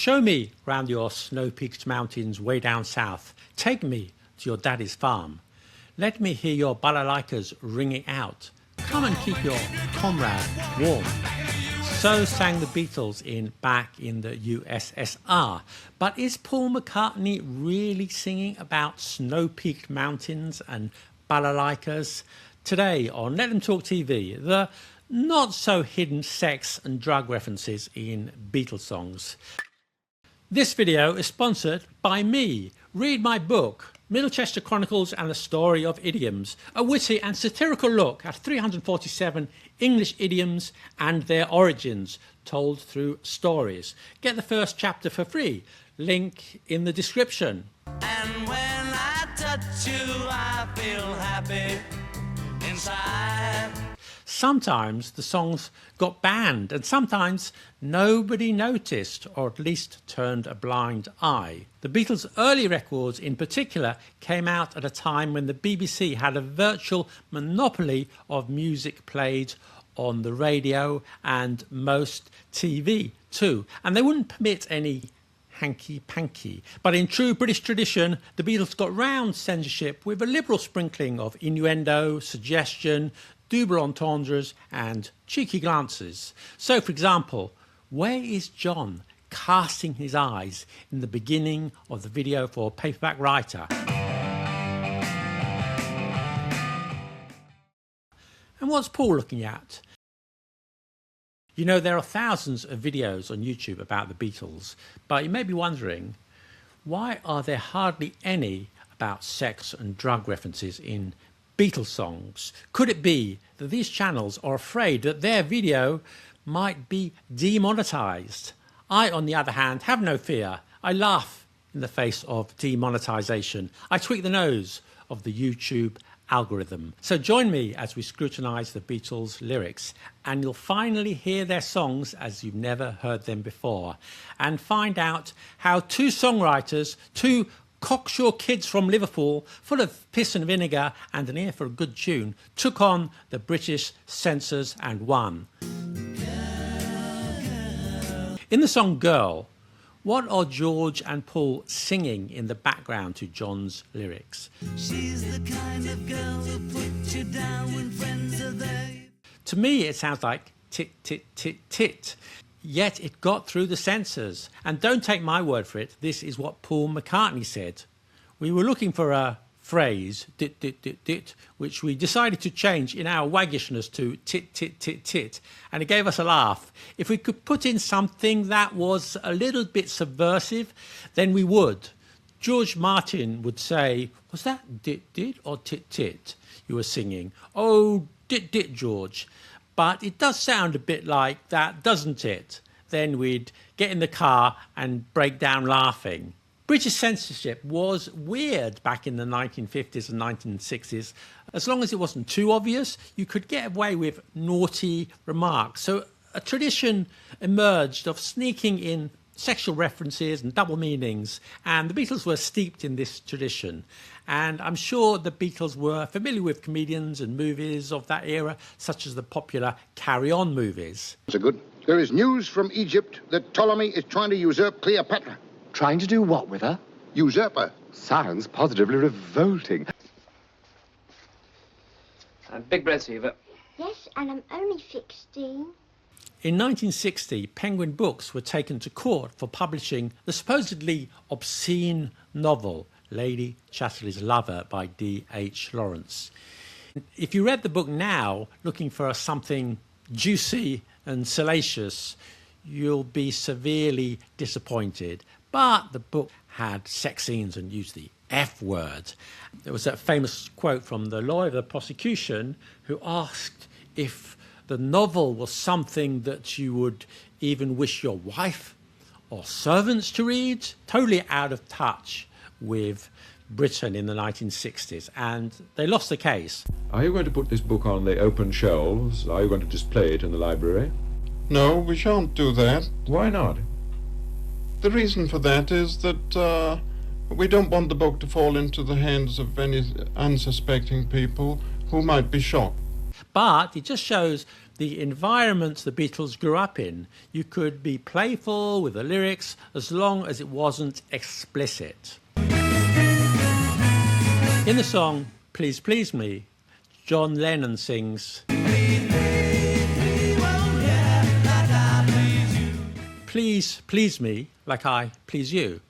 show me round your snow-peaked mountains way down south. Take me to your daddy's farm. Let me hear your balalaikas ringing out. Come and keep your comrade warm. So sang the Beatles back in the USSR. But is Paul McCartney really singing about snow-peaked mountains and balalaikas? Today on Let Them Talk TV, the not-so-hidden sex and drug references in Beatles songs. This video is sponsored by me. Read my book, Middlechester Chronicles and the Story of Idioms, a witty and satirical look at 347 English idioms and their origins, told through stories. Get the first chapter for free. Link in the description. And when I touch you, I feel happy inside. Sometimes the songs got banned and sometimes nobody noticed, or at least turned a blind eye. The Beatles' early records in particular came out at a time when the BBC had a virtual monopoly of music played on the radio and most TV too, and they wouldn't permit any hanky-panky. But in true British tradition, the Beatles got round censorship with a liberal sprinkling of innuendo, suggestion, double entendres and cheeky glances. So, for example, where is John casting his eyes in the beginning of the video for Paperback Writer? And what's Paul looking at? You know, there are thousands of videos on YouTube about the Beatles, but you may be wondering, why are there hardly any about sex and drug references in Beatles songs? Could it be that these channels are afraid that their video might be demonetized? I, on the other hand, have no fear. I laugh in the face of demonetization. I tweak the nose of the YouTube algorithm. So join me as we scrutinize the Beatles' lyrics, and you'll finally hear their songs as you've never heard them before, and find out how two songwriters, two cocksure kids from Liverpool, full of piss and vinegar and an ear for a good tune, took on the British censors and won. In the song Girl, what are George and Paul singing in the background to John's lyrics? She's the kind of girl who puts you down when friends are there. To me, it sounds like tit, tit, tit, tit. Yet it got through the censors. And don't take my word for it, this is what Paul McCartney said. We were looking for a phrase, dit, dit, dit, dit, which we decided to change in our waggishness to tit, tit, tit, tit. And it gave us a laugh. If we could put in something that was a little bit subversive, then we would. George Martin would say, was that dit, dit or tit, tit you were singing? Oh, dit, dit, George. But it does sound a bit like that, doesn't it? Then we'd get in the car and break down laughing. British censorship was weird back in the 1950s and 1960s. As long as it wasn't too obvious, you could get away with naughty remarks. So a tradition emerged of sneaking in sexual references and double meanings, and the Beatles were steeped in this tradition. And I'm sure the Beatles were familiar with comedians and movies of that era, such as the popular Carry On movies. So good. There is news from Egypt that Ptolemy is trying to usurp Cleopatra. Trying to do what with her? Usurp her. Sounds positively revolting. Big breath, Eva. Yes, and I'm only 16. In 1960, Penguin Books were taken to court for publishing the supposedly obscene novel Lady Chatterley's Lover by D.H. Lawrence. If you read the book now, looking for something juicy and salacious, you'll be severely disappointed. But the book had sex scenes and used the F word. There was that famous quote from the lawyer of the prosecution who asked if the novel was something that you would even wish your wife or servants to read. Totally out of touch with Britain in the 1960s, and they lost the case. Are you going to put this book on the open shelves? Are you going to display it in the library? No, we shan't do that. Why not? The reason for that is that we don't want the book to fall into the hands of any unsuspecting people who might be shocked. but it just shows the environment the Beatles grew up in. You could be playful with the lyrics as long as it wasn't explicit. In the song Please Please Me, John Lennon sings, "Please please me like I please you."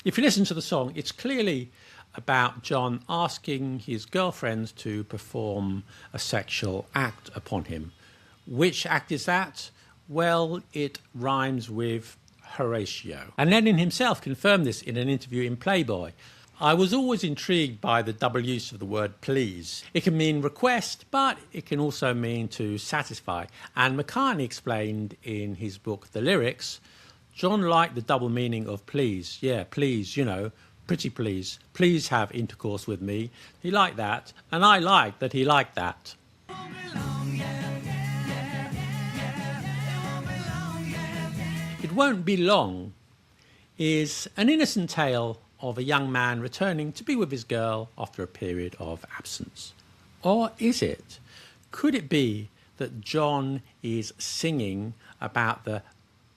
If you listen to the song, it's clearly about John asking his girlfriend to perform a sexual act upon him. Which act is that? Well, it rhymes with Horatio. And Lennon himself confirmed this in an interview in Playboy. "I was always intrigued by the double use of the word please. It can mean request, but it can also mean to satisfy." And McCartney explained in his book The Lyrics, John liked the double meaning of please. Yeah, please, you know, pretty please. Please have intercourse with me. He liked that, and I liked that he liked that. It Won't Be Long is an innocent tale of a young man returning to be with his girl after a period of absence. Or is it? Could it be that John is singing about the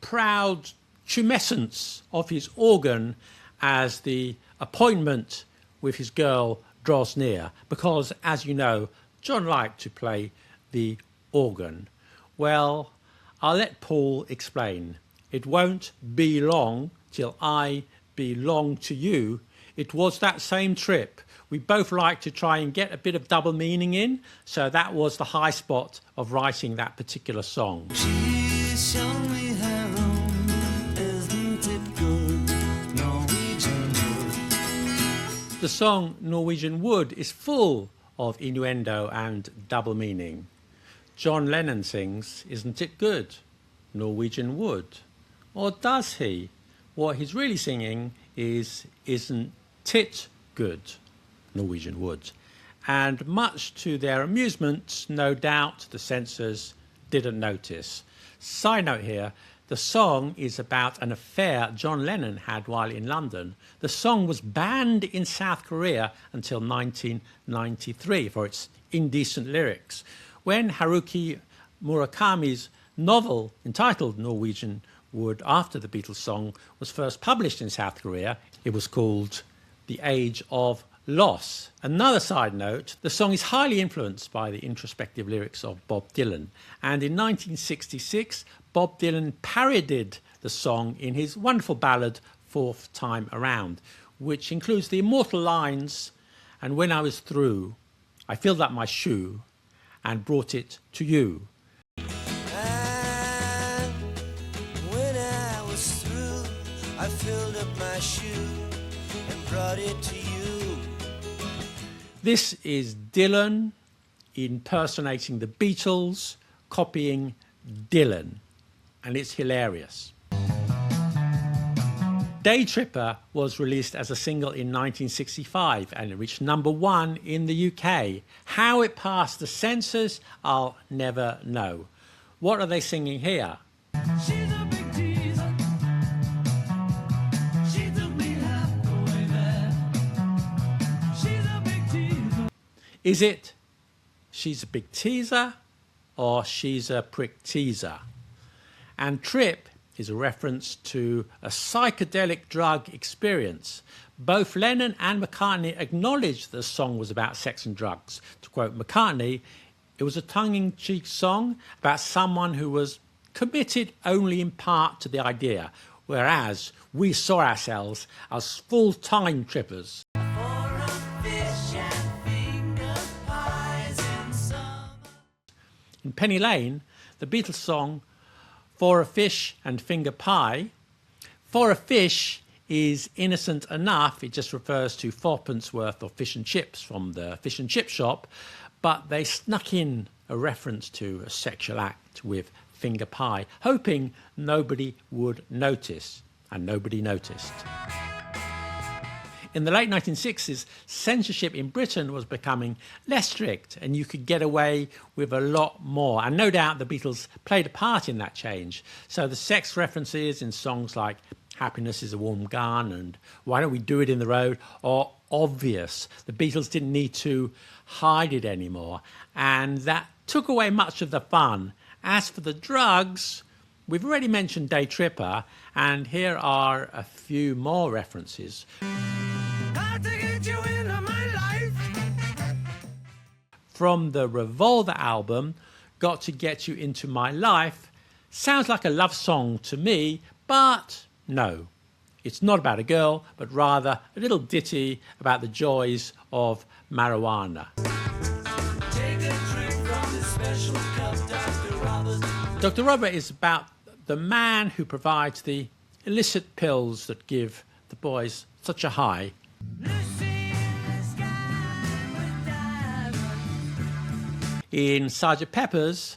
proud tumescence of his organ as the appointment with his girl draws near? Because, as you know, John liked to play the organ. Well, I'll let Paul explain. It won't be long till I belong to you. It was that same trip. We both like to try and get a bit of double meaning in, so that was the high spot of writing that particular song. She's shown me her room, isn't it good? Norwegian Wood. The song Norwegian Wood is full of innuendo and double meaning. John Lennon sings, "Isn't it good? Norwegian Wood." Or does he? What he's really singing is, "Isn't tit good? Norwegian Wood." And much to their amusement, no doubt the censors didn't notice. Side note here, the song is about an affair John Lennon had while in London. The song was banned in South Korea until 1993 for its indecent lyrics. When Haruki Murakami's novel entitled Norwegian Wood, after the Beatles song, was first published in South Korea, it was called The Age of Loss. Another side note, the song is highly influenced by the introspective lyrics of Bob Dylan, and in 1966 Bob Dylan parodied the song in his wonderful ballad Fourth Time Around, which includes the immortal lines, "And when I was through, I filled up my shoe and brought it to you." I filled up my shoe and brought it to you. This is Dylan impersonating the Beatles, copying Dylan, and it's hilarious. Day Tripper was released as a single in 1965 and it reached #1 in the UK. How it passed the censors, I'll never know. What are they singing here? She's a big teaser. She took me half the way there. She's a big teaser. Is it "she's a big teaser" or "she's a prick teaser"? And Trip is a reference to a psychedelic drug experience. Both Lennon and McCartney acknowledged the song was about sex and drugs. To quote McCartney, it was a tongue-in-cheek song about someone who was committed only in part to the idea, whereas we saw ourselves as full-time trippers. For a fish and finger pies in summer. In Penny Lane, the Beatles song "For a Fish and Finger Pie," "for a fish" is innocent enough. It just refers to 4pence worth of fish and chips from the fish and chip shop, but they snuck in a reference to a sexual act with finger pie, hoping nobody would notice, and nobody noticed. In the late 1960s, censorship in Britain was becoming less strict and you could get away with a lot more. And no doubt the Beatles played a part in that change. So the sex references in songs like "Happiness is a Warm Gun" and "Why Don't We Do It in the Road" are obvious. The Beatles didn't need to hide it anymore. And that took away much of the fun. As for the drugs, we've already mentioned Day Tripper, and here are a few more references. How to get you into my life. From the Revolver album, Got to Get You Into My Life sounds like a love song to me, but no. It's not about a girl, but rather a little ditty about the joys of marijuana. Take a drink from this special cup, Dr. Robert. Dr. Robert is about the man who provides the illicit pills that give the boys such a high. In Sgt. Pepper's,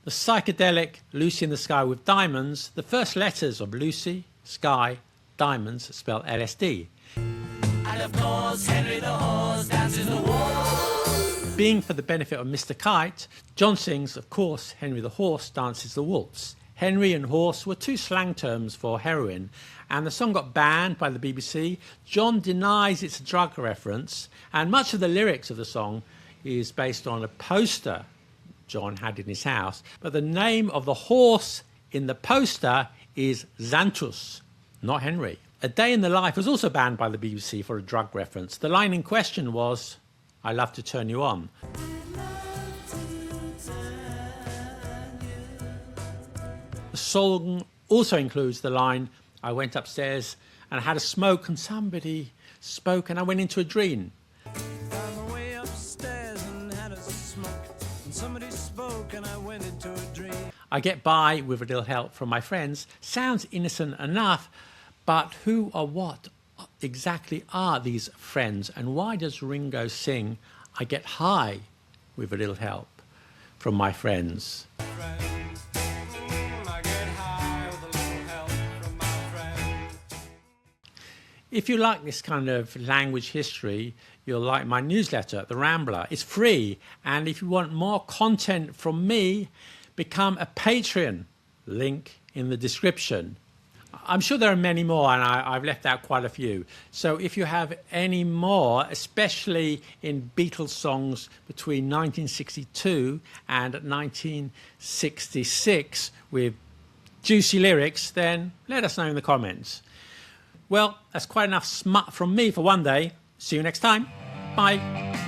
the psychedelic Lucy in the Sky with Diamonds, the first letters of Lucy, Sky, Diamonds spell LSD. And of course, Henry the Horse dances the waltz. Being for the benefit of Mr. Kite, John sings, of course, Henry the Horse dances the waltz. Henry and horse were two slang terms for heroin, and the song got banned by the BBC. John denies it's a drug reference, and much of the lyrics of the song is based on a poster John had in his house, but the name of the horse in the poster is Xanthus, not Henry. A Day in the Life was also banned by the BBC for a drug reference. The line in question was, I love to turn you on. The song also includes the line, I went upstairs and I had a smoke and somebody spoke and I went into a dream. Found my way upstairs and had a smoke. And somebody spoke and I went into a dream. I get by with a little help from my friends sounds innocent enough, but who or what exactly are these friends, and why does Ringo sing, I get high with a little help from my friends? I get high with a little help from my friend. If you like this kind of language history, you'll like my newsletter, The Rambler. It's free, and if you want more content from me, become a Patreon. Link in the description. I'm sure there are many more, and I've left out quite a few. So if you have any more, especially in Beatles songs between 1962 and 1966 with juicy lyrics, then let us know in the comments. Well, that's quite enough smut from me for one day. See you next time. Bye.